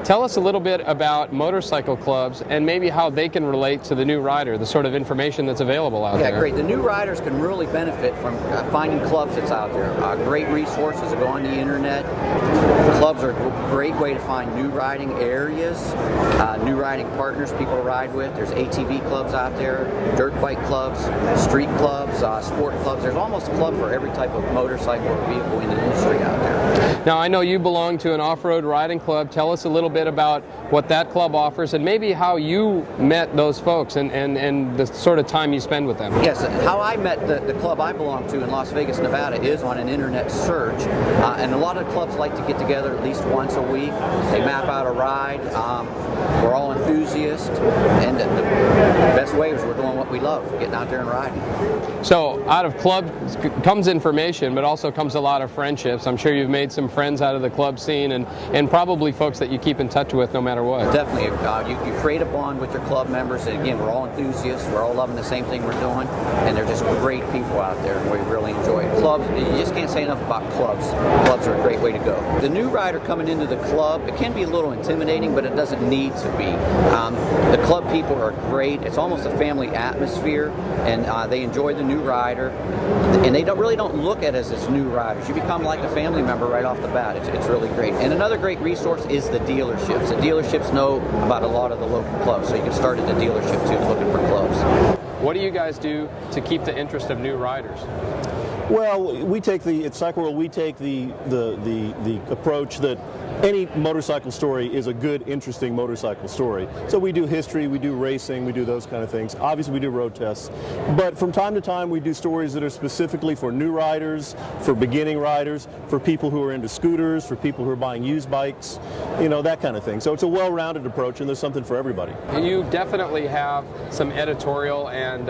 Tell us a little bit about motorcycle clubs and maybe how they can relate to the new rider, the sort of information that's available out there. Yeah, great. The new riders can really benefit from finding clubs that's out there. Great resources that go on the internet. Clubs are a great way to find new riding areas, new riding partners people to ride with. There's ATV clubs out there, dirt bike clubs, street clubs, sport clubs. There's almost a club for every type of motorcycle or vehicle in the industry out there. Now, I know you belong to an off-road riding club. Tell us a little bit about what that club offers and maybe how you met those folks and the sort of time you spend with them. Yes, how I met the club I belong to in Las Vegas, Nevada is on an internet search. And a lot of clubs like to get together at least once a week. They map out a ride. We're all enthusiasts, and the best way is we're doing what we love, getting out there and riding. So out of clubs comes information, but also comes a lot of friendships. I'm sure you've made some friends out of the club scene and probably folks that you keep in touch with no matter what. Definitely. You create a bond with your club members, and again, we're all enthusiasts. We're all loving the same thing we're doing, and they're just great people out there, and we really enjoy it. Clubs, you just can't say enough about clubs. Clubs are a great way to go. The new rider coming into the club, it can be a little intimidating, but it doesn't need to be. The club people are great. It's almost a family atmosphere, and they enjoy the new rider, and they really don't look at us as new riders. You become like a family member right off the bat. It's really great. And another great resource is the dealerships. The dealerships know about a lot of the local clubs, so you can start at the dealership too, looking for clubs. What do you guys do to keep the interest of new riders? Well, at Cycle World, we take the approach that any motorcycle story is a good, interesting motorcycle story. So we do history, we do racing, we do those kind of things. Obviously, we do road tests. But from time to time, we do stories that are specifically for new riders, for beginning riders, for people who are into scooters, for people who are buying used bikes, that kind of thing. So it's a well-rounded approach, and there's something for everybody. You definitely have some editorial and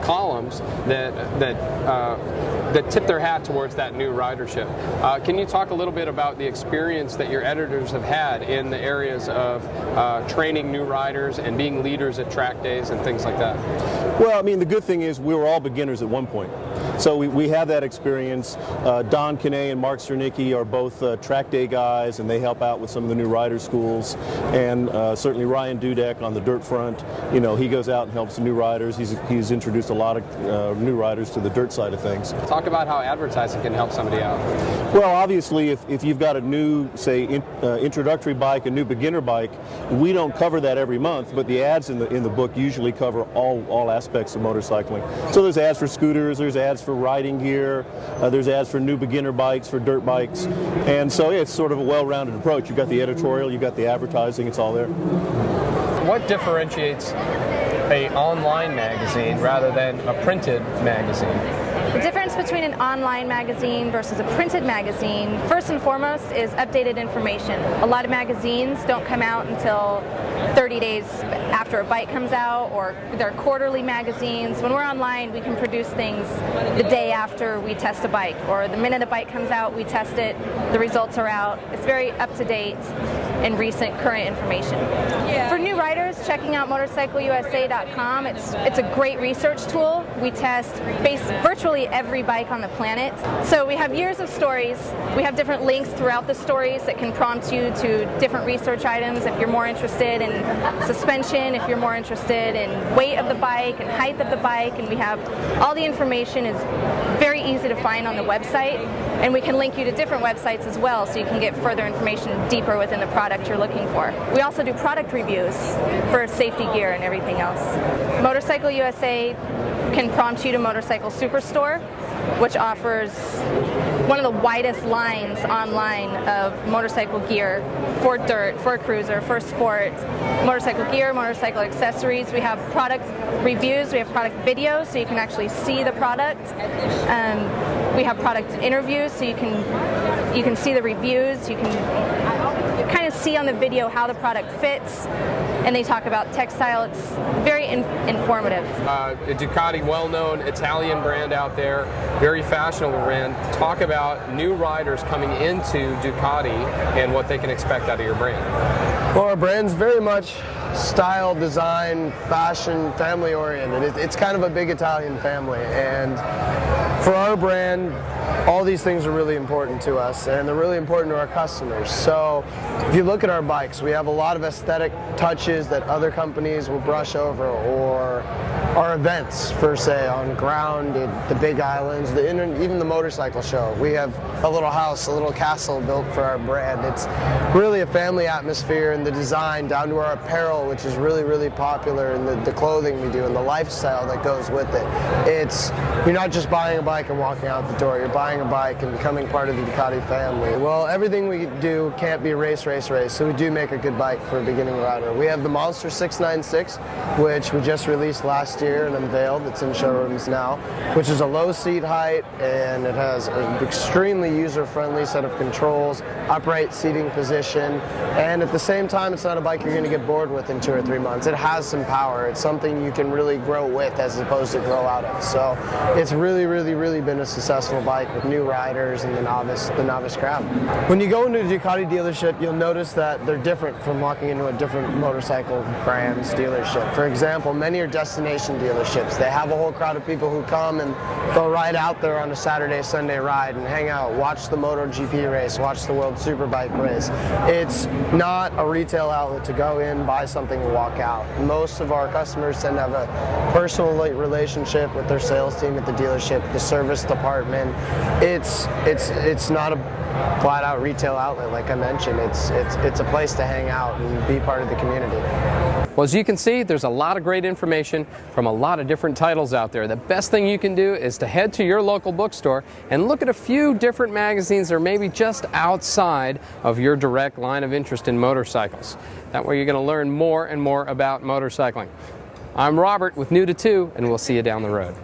columns that tip their hat towards that new ridership. Can you talk a little bit about the experience that your editors have had in the areas of training new riders and being leaders at track days and things like that? Well, I mean, the good thing is we were all beginners at one point. So we have that experience. Don Kinney and Mark Cernicki are both track day guys, and they help out with some of the new rider schools. And certainly Ryan Dudek on the dirt front, he goes out and helps the new riders. He's introduced a lot of new riders to the dirt side of things. Talk about how advertising can help somebody out. Well, obviously, if you've got a new, say, introductory bike, a new beginner bike, we don't cover that every month, but the ads in the book usually cover all aspects of motorcycling. So there's ads for scooters, there's ads for riding gear, there's ads for new beginner bikes, for dirt bikes, and so it's sort of a well-rounded approach. You've got the editorial, you've got the advertising, it's all there. What differentiates an online magazine rather than a printed magazine? The difference between an online magazine versus a printed magazine, first and foremost, is updated information. A lot of magazines don't come out until 30 days after a bike comes out, or they're quarterly magazines. When we're online, we can produce things the day after we test a bike, or the minute a bike comes out, we test it, the results are out. It's very up-to-date and recent, current information. For new riders, checking out motorcycleusa.com, it's a great research tool. We test virtually every bike on the planet. So we have years of stories. We have different links throughout the stories that can prompt you to different research items if you're more interested in suspension, if you're more interested in weight of the bike and height of the bike, and we have all the information is very easy to find on the website, and we can link you to different websites as well so you can get further information deeper within the product you're looking for. We also do product reviews for safety gear and everything else. Motorcycle USA can prompt you to Motorcycle Superstore, which offers one of the widest lines online of motorcycle gear for dirt, for cruiser, for sport, motorcycle gear, motorcycle accessories. We have product reviews, we have product videos so you can actually see the product. We have product interviews so you can see the reviews, you can kind of see on the video how the product fits, and they talk about textile. It's very informative. A Ducati, well-known Italian brand out there, very fashionable brand. Talk about new riders coming into Ducati and what they can expect out of your brand. Well, our brand's very much style, design, fashion, family oriented. It's kind of a big Italian family, and for our brand, all these things are really important to us, and they're really important to our customers. So if you look at our bikes, we have a lot of aesthetic touches that other companies will brush over, or our events, for say, on ground, the big islands, even the motorcycle show. We have a little house, a little castle built for our brand. It's really a family atmosphere, and the design down to our apparel, which is really, really popular, and the clothing we do, and the lifestyle that goes with it. You're not just buying a bike and walking out the door. You're buying a bike and becoming part of the Ducati family. Well, everything we do can't be race, so we do make a good bike for a beginning rider. We have the Monster 696, which we just released last year and unveiled. It's in showrooms now, which is a low seat height, and it has an extremely user-friendly set of controls, upright seating position, and at the same time, it's not a bike you're going to get bored with in 2 or 3 months. It has some power. It's something you can really grow with as opposed to grow out of. So it's really, really, really been a successful bike with new riders and the novice crowd. When you go into a Ducati dealership, you'll notice that they're different from walking into a different motorcycle brand's dealership. For example, many are destination dealerships. They have a whole crowd of people who come and they'll ride out there on a Saturday, Sunday ride and hang out, watch the MotoGP race, watch the World Superbike race. It's not a retail outlet to go in, buy something and walk out. Most of our customers tend to have a personal relationship with their sales team at the dealership, the service department. It's not a flat out retail outlet like I mentioned. It's a place to hang out and be part of the community. Well, as you can see, there's a lot of great information from a lot of different titles out there. The best thing you can do is to head to your local bookstore and look at a few different magazines that are maybe just outside of your direct line of interest in motorcycles. That way you're going to learn more and more about motorcycling. I'm Robert with New to 2, and we'll see you down the road.